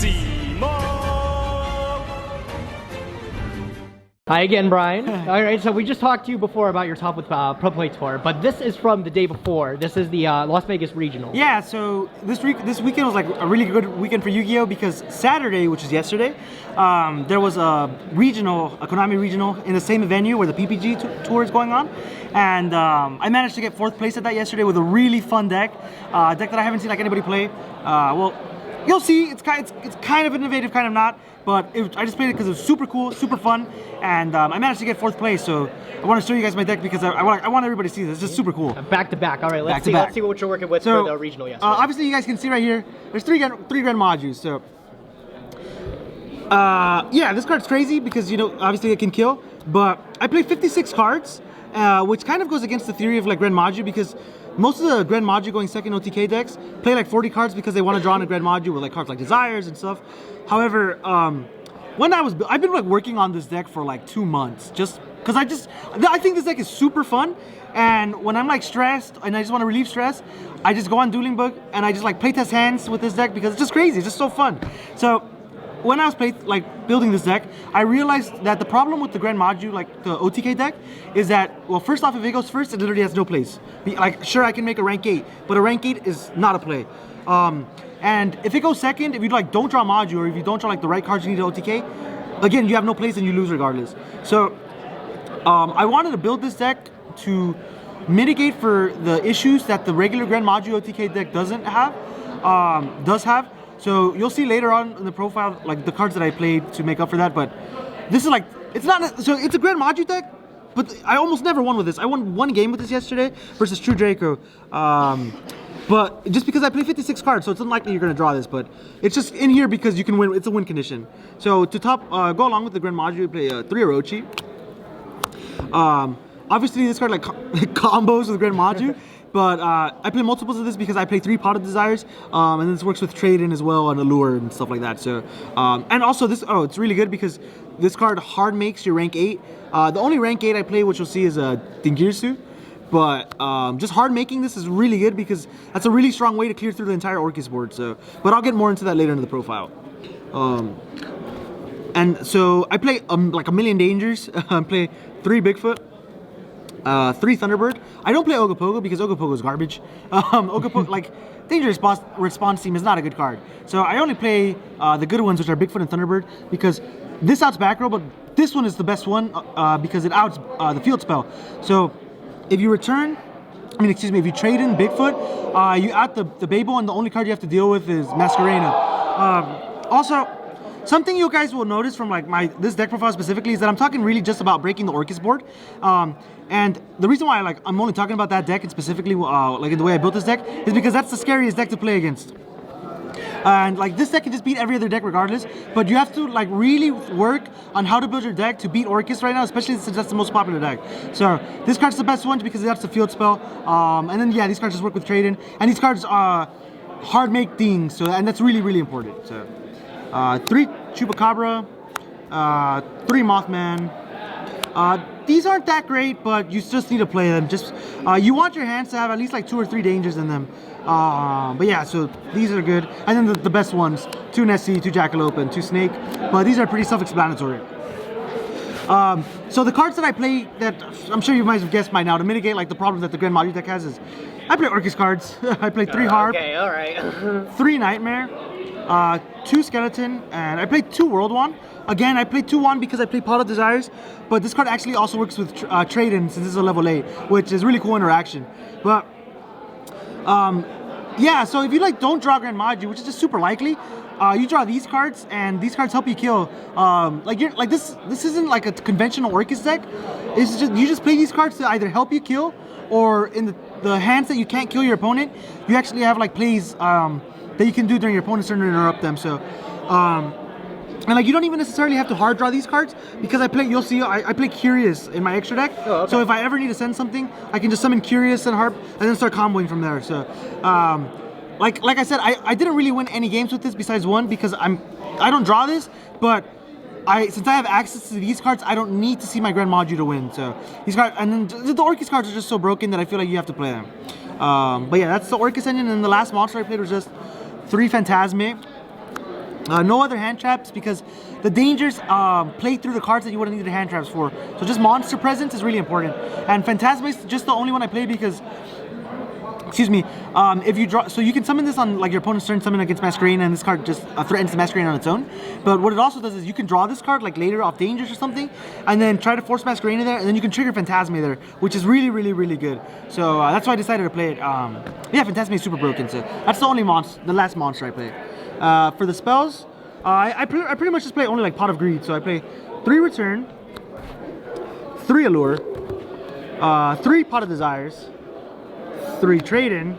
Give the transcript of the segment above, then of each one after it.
Cimoooooooo! Hi again, Brian. All right, so we just talked to you before about your top with Pro Play Tour, but this is from the day before. This is the Las Vegas Regional. Yeah, so this weekend was like a really good weekend for Yu-Gi-Oh! Because Saturday, which is yesterday, there was a Konami regional in the same venue where the PPG tour is going on, and I managed to get 4th place at that yesterday with a really fun deck, a deck that I haven't seen like anybody play. Well, you'll see. It's kind of innovative, kind of not. But I just played it because it was super cool, super fun, and I managed to get 4th place. So I want to show you guys my deck because I want everybody to see this. It's just super cool. Back to back. All right, let's see what you're working with for the regional yesterday. Obviously, you guys can see right here. There's three Gren Maju. So yeah, this card's crazy because obviously it can kill. But I played 56 cards, which kind of goes against the theory of like Gren Maju because most of the Gren Maju going second OTK decks play like 40 cards because they want to draw on a Gren Maju with like cards like Desires and stuff. However, I've been like working on this deck for like 2 months just because I think this deck is super fun, and when I'm like stressed and I just want to relieve stress, I just go on Dueling Book and I just like playtest hands with this deck because it's just crazy, it's just so fun. So when I was building this deck, I realized that the problem with the Gren Maju, like the OTK deck, is that, well, first off, if it goes first, it literally has no place. Like, sure, I can make a rank 8, but a rank 8 is not a play. And if it goes second, if you like don't draw Maju, or if you don't draw like the right cards you need to OTK, again, you have no place and you lose regardless. So I wanted to build this deck to mitigate for the issues that the regular Gren Maju OTK deck does have. So you'll see later on in the profile like the cards that I played to make up for that. But this is like, it's a Gren Maju deck, but I almost never won with this. I won 1 game with this yesterday versus True Draco. But just because I play 56 cards, so it's unlikely you're going to draw this, but it's just in here because you can win. It's a win condition. So to go along with the Gren Maju, you play 3 Orochi. Obviously this card like combos with Gren Maju, but I play multiples of this because I play 3 Pot of Desires, and this works with Trade-In as well and Allure and stuff like that. So and also this, it's really good because this card hard makes your rank 8. The only rank 8 I play, which you'll see, is Dingirsu. But just hard making this is really good because that's a really strong way to clear through the entire Orcust board. So, but I'll get more into that later in the profile. And so I play like a million Dangers. I play 3 Bigfoot, 3 Thunderbird. I don't play Ogopogo because Ogopogo is garbage. Ogopogo, like Danger Response Team, is not a good card. So I only play the good ones, which are Bigfoot and Thunderbird, because this outs back row, but this one is the best one because it outs the field spell. So if you if you trade in Bigfoot, you out the Babel, and the only card you have to deal with is Masquerena. Also, something you guys will notice from like this deck profile specifically is that I'm talking really just about breaking the Orcust board. And the reason why I'm only talking about that deck and specifically like in the way I built this deck is because that's the scariest deck to play against. And like this deck can just beat every other deck regardless, but you have to like really work on how to build your deck to beat Orcust right now, especially since that's the most popular deck. So this card's the best one because that's the field spell. And then yeah, these cards just work with Trade-In, and these cards hard make things, so, and that's really, really important. So 3 Chupacabra, 3 Mothman. These aren't that great, but you just need to play them. Just you want your hands to have at least like 2 or 3 Dangers in them. But yeah, so these are good. And then the best ones, 2 Nessie, 2 Jackalope, and 2 Snake. But these are pretty self-explanatory. So the cards that I play, that I'm sure you might have guessed by now, to mitigate like the problems that the Gren Maju deck has, is I play Orcust cards. I play 3 Harp. Okay, all right. 3 Nightmare, 2 Skeleton, and I played 2 World Wand. Again, I played 2 Wand because I play Pot of Desires, but this card actually also works with Trade-In since this is a level 8, which is really cool interaction. But yeah, so if you like don't draw Gren Maju, which is just super likely, you draw these cards, and these cards help you kill. This isn't like a conventional Orcust deck. It's just you just play these cards to either help you kill, or in the hands that you can't kill your opponent, you actually have like plays that you can do during your opponent's turn to interrupt them. So and like you don't even necessarily have to hard draw these cards because I play. You'll see, I play Curious in my extra deck. Oh, okay. So if I ever need to send something, I can just summon Curious and Harp, and then start comboing from there. So, like I said, I didn't really win any games with this besides one because I don't draw this, but since I have access to these cards, I don't need to see my Gren Maju to win. So these cards, and then the Orcust cards are just so broken that I feel like you have to play them. But yeah, that's the Orcust engine, and the last monster I played was just 3 Phantasme. No other hand traps because the dangers play through the cards that you wouldn't need the hand traps for. So just monster presence is really important. And Phantasma is just the only one I play because, excuse me, if you draw, so you can summon this on like your opponent's turn, summon against Masquerade, and this card just threatens the Masquerade on its own. But what it also does is you can draw this card like later off dangers or something, and then try to force Masquerade in there, and then you can trigger Phantasma there, which is really, really, really good. So that's why I decided to play it. Yeah, Phantasma is super broken, so that's the only monster, the last monster I played. For the spells, I pretty much just play only like Pot of Greed. So I play 3 Return, 3 Allure, 3 Pot of Desires, 3 Trade-In.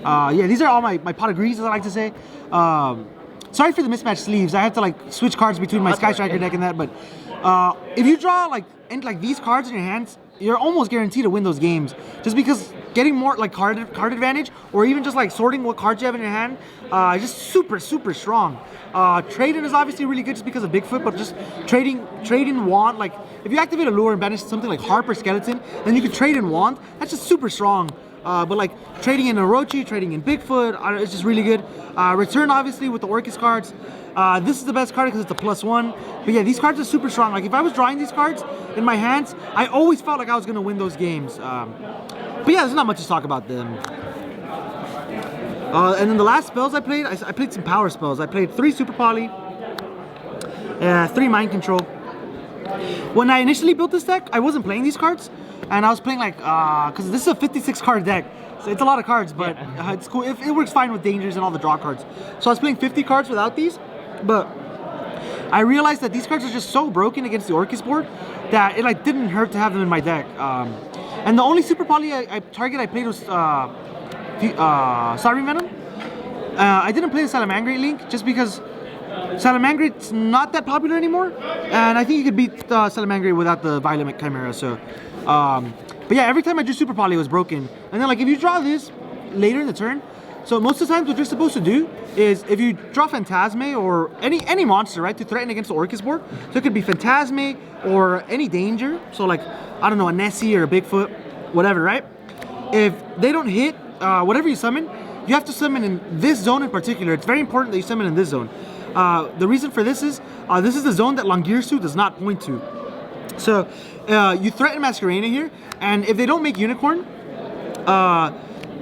Yeah, these are all my Pot of Greeds, as I like to say. Sorry for the mismatched sleeves. I have to like switch cards between my Sky Striker deck and that. But if you draw like these cards in your hands, you're almost guaranteed to win those games. Just because getting more like card advantage, or even just like sorting what cards you have in your hand, is just super strong. Trade-In is obviously really good just because of Bigfoot, but just trading Wand, like if you activate a lure and banish something like Harp or Skeleton, then you can trade in Wand. That's just super strong. But like trading in Orochi, trading in Bigfoot, it's just really good. Return obviously with the Orcust cards. This is the best card because it's a +1. But yeah, these cards are super strong. Like if I was drawing these cards in my hands, I always felt like I was gonna win those games. But yeah, there's not much to talk about them. And then the last spells I played some power spells. I played 3 Super Poly, 3 Mind Control. When I initially built this deck, I wasn't playing these cards, and I was playing like, because this is a 56 card deck, so it's a lot of cards, but it's cool. It works fine with dangers and all the draw cards. So I was playing 50 cards without these, but I realized that these cards are just so broken against the Orcust board that it like didn't hurt to have them in my deck. And the only Super Poly I played was Siren Venom. I didn't play the Salamangreat Link just because Salamangreat's not that popular anymore, and I think you could beat Salamangreat without the Violet Chimera. So, but yeah, every time I drew Super Poly, it was broken. And then like if you draw this later in the turn, so most of the times what you're supposed to do is if you draw Phantasme or any monster, right, to threaten against the Orcust board, so it could be Phantasme or any danger. So like I don't know, a Nessie or a Bigfoot, whatever, right? If they don't hit whatever you summon, you have to summon in this zone in particular. It's very important that you summon in this zone. The reason for this is the zone that Langirsu does not point to. So you threaten Masquerade here, and if they don't make Unicorn, a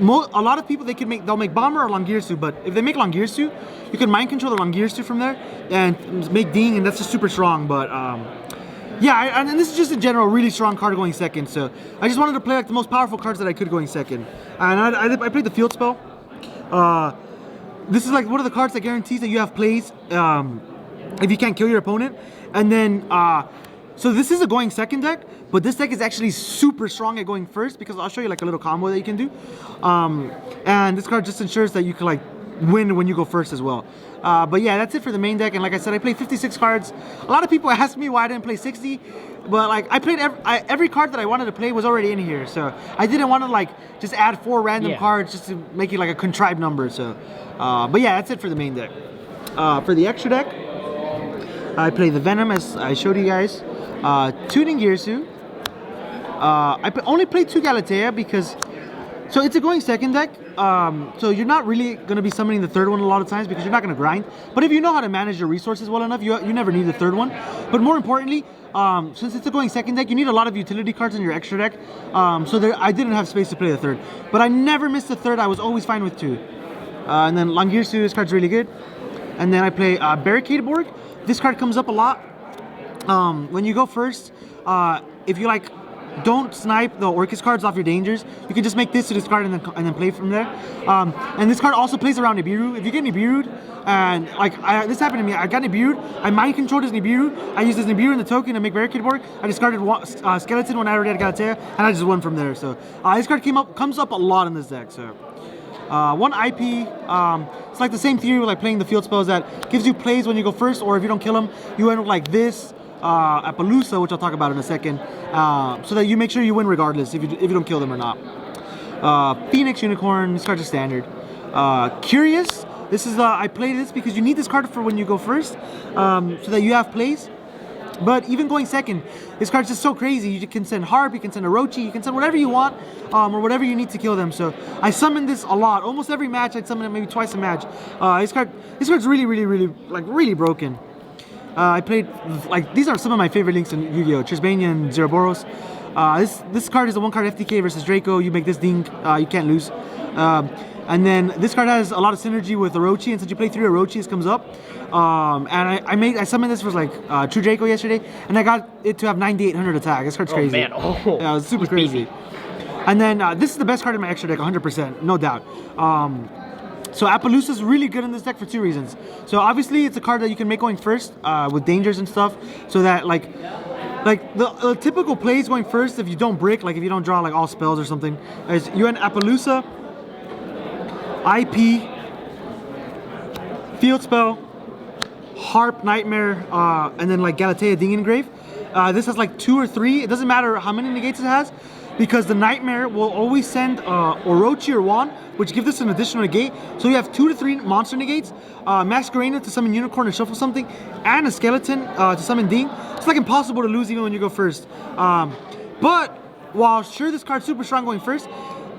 lot of people they'll make Bomber or Langirsu, but if they make Langirsu, you can mind control the Langirsu from there and make Ding, and that's just super strong. But yeah, and this is just in general a really strong card going second. So I just wanted to play like the most powerful cards that I could going second, and I played the Field Spell. This is like one of the cards that guarantees that you have plays if you can't kill your opponent. And then, so this is a going second deck, but this deck is actually super strong at going first because I'll show you like a little combo that you can do. And this card just ensures that you can like win when you go first as well. But yeah, that's it for the main deck. And like I said, I played 56 cards. A lot of people ask me why I didn't play 60, but like I played every card that I wanted to play was already in here. So I didn't want to like just add 4 random cards just to make it like a contrived number. So, but yeah, that's it for the main deck. For the extra deck, I play the Venom as I showed you guys. 2 Ningirsu. I only played 2 Galatea because, so it's a going second deck. So you're not really going to be summoning the third one a lot of times because you're not going to grind. But if you know how to manage your resources well enough, you never need the third one. But more importantly, since it's a going second deck, you need a lot of utility cards in your extra deck. So I didn't have space to play the third. But I never missed the third. I was always fine with 2. And then Langirsu, this card's really good. And then I play Barricade Borg. This card comes up a lot. When you go first, if you like don't snipe the Orcust cards off your dangers, you can just make this to discard and then play from there. And this card also plays around Nibiru. If you get Nibiru'd, and like this happened to me, I got Nibiru'd, I mind controlled his Nibiru, I used his Nibiru in the token to make Barricade Borg, I discarded Skeleton when I already had Galatea, and I just won from there. So this card comes up a lot in this deck. So 1 IP, it's like the same theory with like playing the field spells that gives you plays when you go first, or if you don't kill them, you end up like this. Appaloosa, which I'll talk about in a second, so that you make sure you win regardless if you don't kill them or not. Phoenix Unicorn, this card's a standard. Curious, this is I play this because you need this card for when you go first, so that you have plays. But even going second, this card's just so crazy. You can send Harp, you can send Orochi, you can send whatever you want, or whatever you need to kill them. So I summon this a lot. Almost every match, I'd summon it maybe twice a match. This card's really broken. I played, like, these are some of my favorite links in Yu-Gi-Oh! Trisbania and Zeroboros. This card is a 1-card FTK versus Draco. You make this ding, you can't lose. And then this card has a lot of synergy with Orochi, and since you play 3 Orochi, this comes up. And I summoned this for like True Draco yesterday, and I got it to have 9800 attack. This card's crazy. Man. Oh, yeah, it was super crazy. And then this is the best card in my extra deck, 100%, no doubt. So Appaloosa is really good in this deck for 2 reasons. So obviously it's a card that you can make going first with dangers and stuff, so that like the typical plays going first, if you don't brick, like if you don't draw like all spells or something, is you end Appaloosa, IP, Field Spell, Harp, Nightmare, and then like Galatea Ding Engrave. This has like 2 or 3, it doesn't matter how many negates it has, because the Nightmare will always send Orochi or Wand, which gives us an additional negate. So you have 2 to 3 monster negates, Masquerena to summon Unicorn and shuffle something, and a Skeleton to summon Ding. It's like impossible to lose even when you go first. But while sure this card's super strong going first,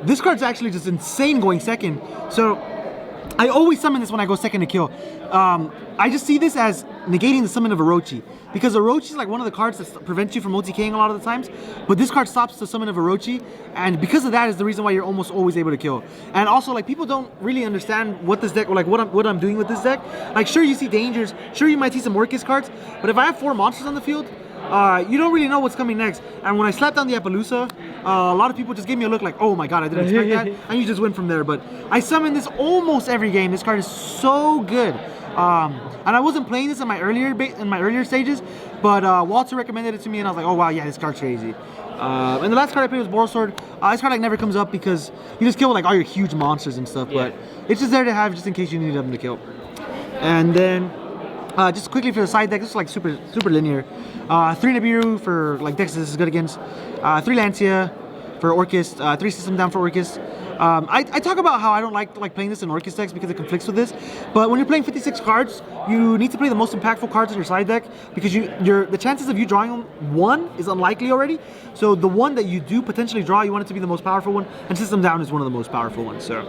this card's actually just insane going second. So I always summon this when I go second to kill. I just see this as negating the summon of Orochi, because Orochi is like one of the cards that prevents you from OTKing a lot of the times, but this card stops the summon of Orochi, and because of that is the reason why you're almost always able to kill. And also, like, people don't really understand what this deck, or like what I'm doing with this deck. Like, sure, you see dangers, sure you might see some Orcust cards, but if I have 4 monsters on the field, you don't really know what's coming next. And when I slapped down the Appaloosa, a lot of people just gave me a look like, oh my god, I didn't expect that, and you just went from there. But I summon this almost every game. This card is so good. And I wasn't playing this in my earlier stages, but Walter recommended it to me, and I was like, oh wow, yeah, this card's crazy. And the last card I played was Borosword. This card like never comes up because you just kill like all your huge monsters and stuff, but it's just there to have just in case you need them to kill. And then just quickly for the side deck, this is like super linear. 3 Nibiru for like decks this is good against. 3 Lancia for Orcust. 3 System Down for Orcust. I talk about how I don't like playing this in Orcust decks because it conflicts with this, but when you're playing 56 cards, you need to play the most impactful cards in your side deck, because the chances of you drawing one is unlikely already. So the one that you do potentially draw, you want it to be the most powerful one, and System Down is one of the most powerful ones. So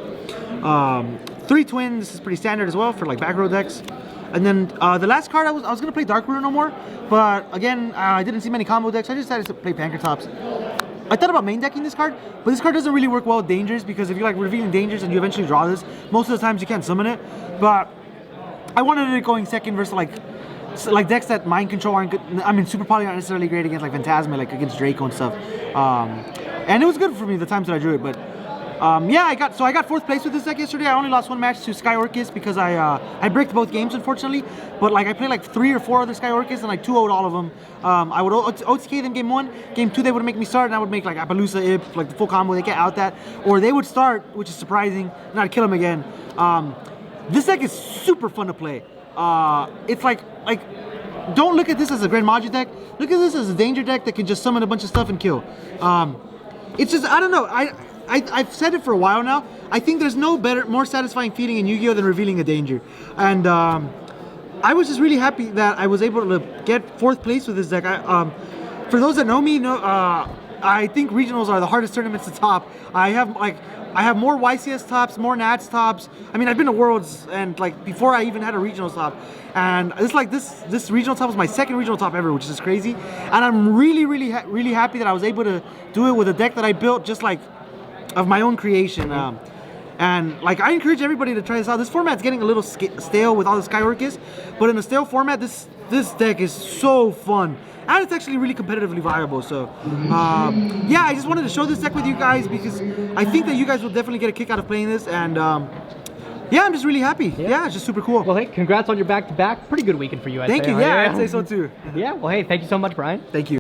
3 Twin, this is pretty standard as well for like back row decks. And then the last card, I was gonna play Dark Ruler no more, but again, I didn't see many combo decks. I just decided to play Pankratops. I thought about main decking this card, but this card doesn't really work well with dangers, because if you're like revealing dangers and you eventually draw this, most of the times you can't summon it. But I wanted it going second versus like decks that mind control aren't good. I mean, Super Poly aren't necessarily great against like Phantasm, like against Draco and stuff. And it was good for me the times that I drew it, but yeah, I got 4th place with this deck yesterday. I only lost 1 match to Sky Orcust because I bricked both games, unfortunately. But like I played like 3 or 4 other Sky Orcust, and like 2-0'd all of them. I would OTK them game 1, game 2 they would make me start, and I would make like Appaloosa, Ip, like the full combo. They can't out that, or they would start, which is surprising, and I'd kill them again. This deck is super fun to play. It's like don't look at this as a Gren Maju deck. Look at this as a danger deck that can just summon a bunch of stuff and kill. It's just, I don't know. I've said it for a while now. I think there's no more satisfying feeling in Yu-Gi-Oh! Than revealing a danger. And I was just really happy that I was able to get 4th place with this deck. For those that know me, I think regionals are the hardest tournaments to top. I have more YCS tops, more Nats tops. I mean, I've been to Worlds, and like before I even had a regional top. And it's like this regional top was my 2nd regional top ever, which is really, and I'm really happy that I was able to do it with a deck that I built just like of my own creation. And like I encourage everybody to try this out. This format's getting a little stale with all the Sky Orcust, but in a stale format, this deck is so fun. And it's actually really competitively viable. So yeah, I just wanted to show this deck with you guys because I think that you guys will definitely get a kick out of playing this. And yeah, I'm just really happy. Yeah, it's just super cool. Well, hey, congrats on your back-to-back. Pretty good weekend for you, I'd say. Thank you. Yeah, I'd say so too. Yeah, well, hey, thank you so much, Brian. Thank you.